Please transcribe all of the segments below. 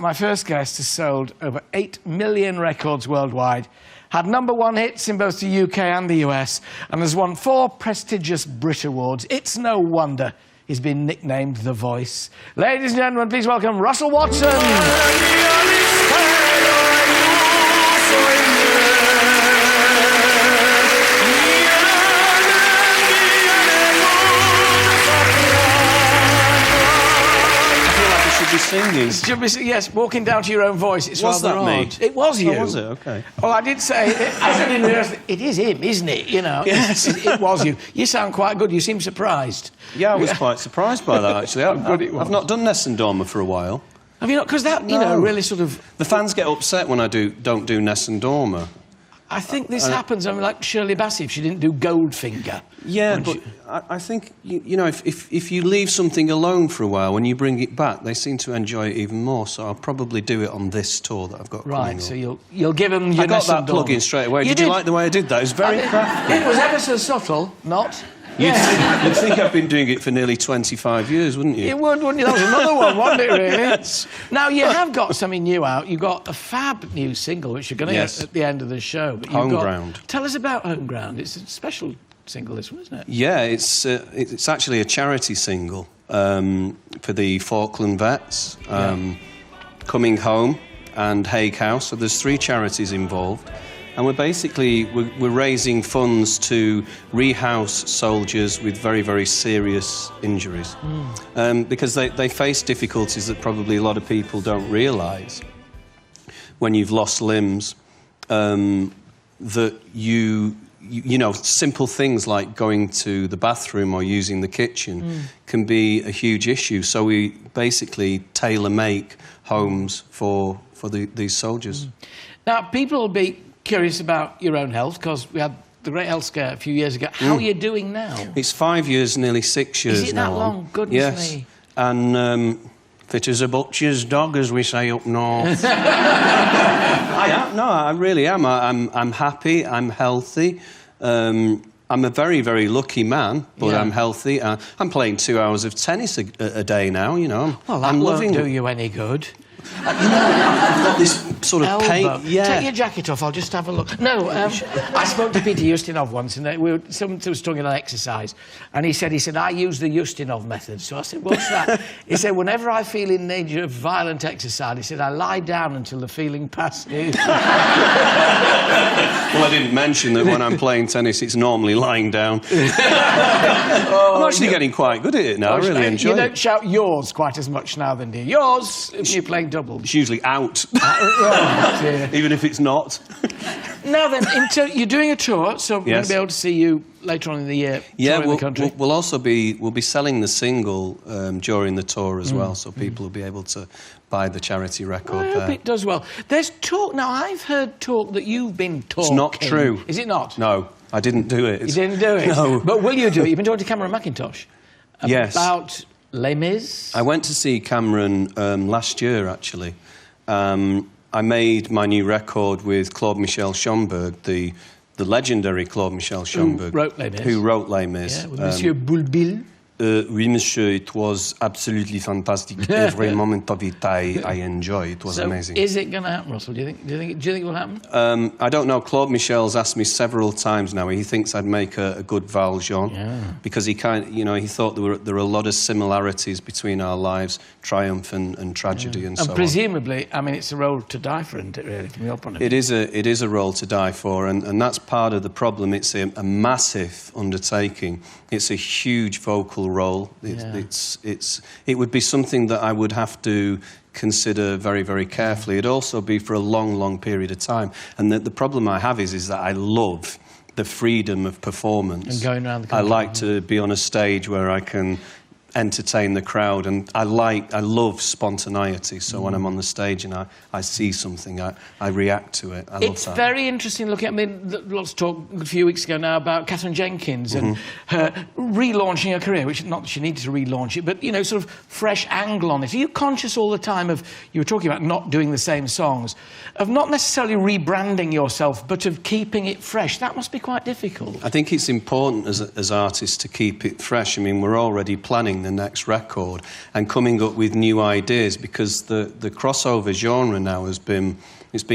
my first guest has sold over 8 million records worldwide, had #1 hits in both the UK and the US, and has won 4 prestigious Brit Awards. It's no wonder he's been nicknamed The Voice. Ladies and gentlemen, please welcome Russell Watson. Singing. Yes, walking down to your own voice. It's was rather that odd. me? It was you. Oh, was it? Okay. Well, I did say, I didn't realise it is him, isn't it? You know, yes. it was you. You sound quite good. You seem surprised. Yeah, I was quite surprised by that, actually. I've not done Nessun Dorma for a while. Have you not? Because that, you know, really sort of... The fans get upset when I don't do Nessun Dorma. I think this happens. I mean, like Shirley Bassey, if she didn't do Goldfinger. Yeah, but I think, you know, if you leave something alone for a while, when you bring it back, they seem to enjoy it even more. So I'll probably do it on this tour that I've got coming up. Right, so you'll give them your I got that plug in straight away. Did you like the way I did that? It was very crafty. It was ever so subtle, not... You'd think I've been doing it for nearly 25 years, wouldn't you? You would, wouldn't you? That was another one, wasn't it, really? Yes. Now, you have got something new out. You've got a fab new single, which you're going to get at the end of the show. But Home Ground. Tell us about Home Ground. It's a special single, this one, isn't it? Yeah, it's actually a charity single for the Falkland vets, Coming Home and Hague House. So there's 3 charities involved. And we're raising funds to rehouse soldiers with very, very serious injuries. Because they face difficulties that probably a lot of people don't realise. When you've lost limbs, that you know, simple things like going to the bathroom or using the kitchen can be a huge issue. So we basically tailor-make homes for these soldiers. Now, people will be curious about your own health, because we had the great health scare a few years ago. How are you doing now? It's 5 years, nearly 6 years now. Is it that long? Goodness me. And fit as a butcher's dog, as we say up north. I really am. I'm happy, I'm healthy. I'm a very, very lucky man, but I'm healthy. I'm playing 2 hours of tennis a day now, you know. Well, that won't do you any good. You know, I've got this sort of pain. Yeah. Take your jacket off, I'll just have a look. No, I spoke to Peter Ustinov once, and someone was talking about exercise, and he said, I use the Ustinov method. So I said, what's that? He said, whenever I feel in need of violent exercise, he said, I lie down until the feeling passes. Well, I didn't mention that when I'm playing tennis, it's normally lying down. I'm actually getting quite good at it now. I really enjoy it. You don't shout yours quite as much now, then, do you? Yours, if you're playing doubles. It's usually out. Even if it's not. Now then, you're doing a tour, so we're going to be able to see you later on in the year. Yeah, we'll also be selling the single during the tour as well, so people will be able to buy the charity record I hope it does well. There's talk now. I've heard talk that you've been talking. It's not true. Is it not? No, I didn't do it. You didn't do it. No. But will you do it? You've been talking to Cameron Mackintosh. Yes. About Les Mis. I went to see Cameron last year, actually. I made my new record with Claude Michel Schomburg, the legendary Claude Michel Schomburg. Who wrote Les Mis. Yeah, with Monsieur Bouleville. Oui, monsieur, it was absolutely fantastic. Every moment of it I enjoyed. It was amazing. Is it going to happen, Russell? Do you think it will happen? I don't know. Claude Michel's asked me several times now. He thinks I'd make a good Valjean because he thought there were a lot of similarities between our lives, triumph and tragedy and so on. And presumably, I mean, it's a role to die for, isn't it, really, from your point of view? It is a role to die for, and that's part of the problem. It's a massive undertaking. It's a huge vocal role. It would be something that I would have to consider very, very carefully. It'd also be for a long, long period of time. And the problem I have is that I love the freedom of performance. And going around the country. I like to be on a stage where I can entertain the crowd, and I love spontaneity. So when I'm on the stage and I see something, I react to it. I love that. It's very interesting looking at, I mean, lots of talk a few weeks ago now about Catherine Jenkins and her relaunching her career, which not that she needed to relaunch it, but, you know, sort of fresh angle on it. Are you conscious all the time of, you were talking about not doing the same songs, of not necessarily rebranding yourself, but of keeping it fresh? That must be quite difficult. I think it's important as artists to keep it fresh. I mean, we're already planning the next record and coming up with new ideas, because the crossover genre now it's been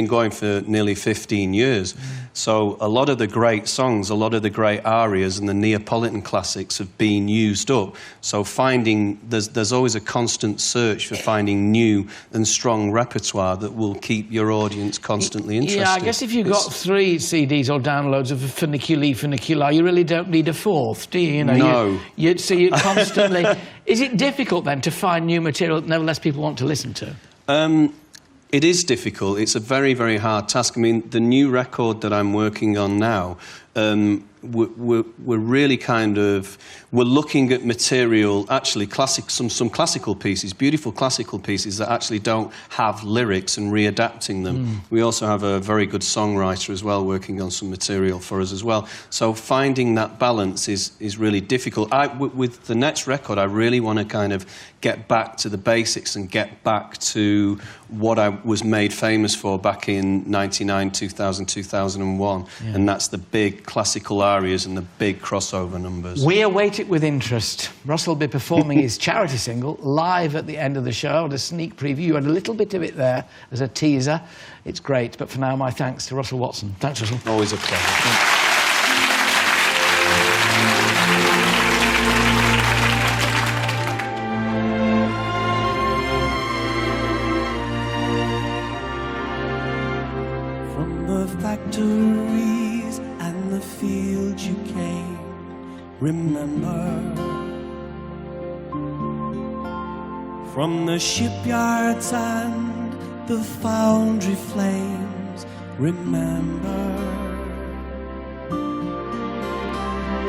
going for nearly 15 years. So a lot of the great songs, a lot of the great arias and the Neapolitan classics have been used up. So there's always a constant search for finding new and strong repertoire that will keep your audience constantly interested. Yeah, I guess if you've got 3 CDs or downloads of Funiculi, you really don't need a 4th, do you? No. So you constantly... Is it difficult then to find new material that nevertheless people want to listen to? It is difficult. It's a very, very hard task. I mean, the new record that I'm working on now, we're really we're looking at material, actually some classical pieces, beautiful classical pieces that actually don't have lyrics, and readapting them. We also have a very good songwriter as well working on some material for us as well. So finding that balance is really difficult. With the next record, I really want to kind of get back to the basics and get back to what I was made famous for back in 99, 2000, 2001. Yeah. And that's the big classical arias and the big crossover numbers. We await it with interest. Russell will be performing his charity single live at the end of the show, and a sneak preview. You had a little bit of it there as a teaser. It's great, but for now, my thanks to Russell Watson. Thanks, Russell. Always a pleasure. Factories and the fields you came, remember. From the shipyards and the foundry flames, remember.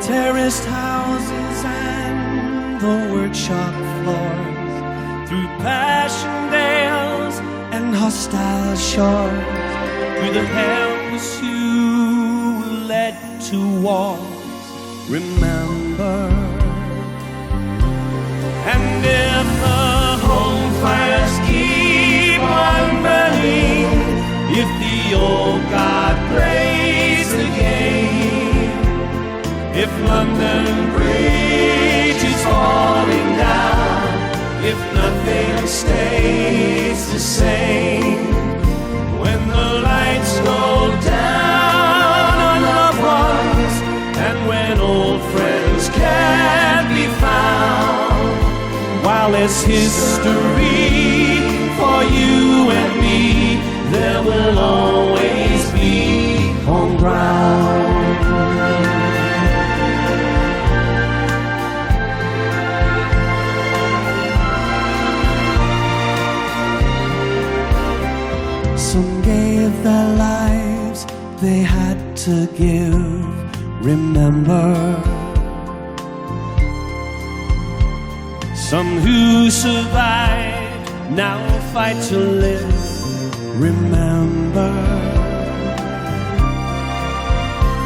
Terraced houses and the workshop floors, through Passchendaele's and hostile shores, through the helpless who led to wars, remember. And if the home fires keep on burning, if the old God plays the game, if London Bridge is falling down, if nothing stays the same, when the lights go down on loved ones, and when old friends can't be found, while there's history for you and me, there will always be home ground. Some gave their lives, they had to give, remember. Some who survived now fight to live, remember.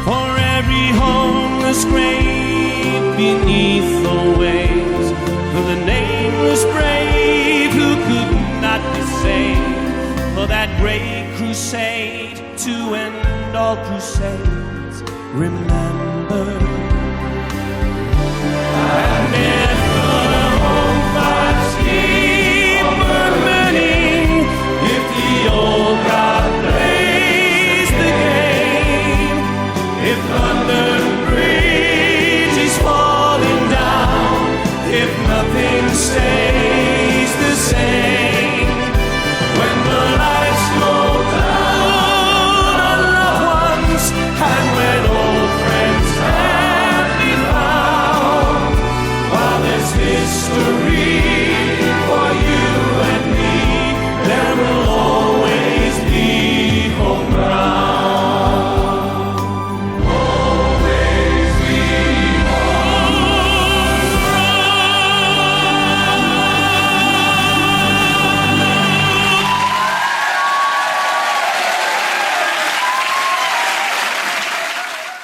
For every homeless grave beneath the waves, for the nameless brave who could not be saved, for that great crusade to end all crusades, remember. And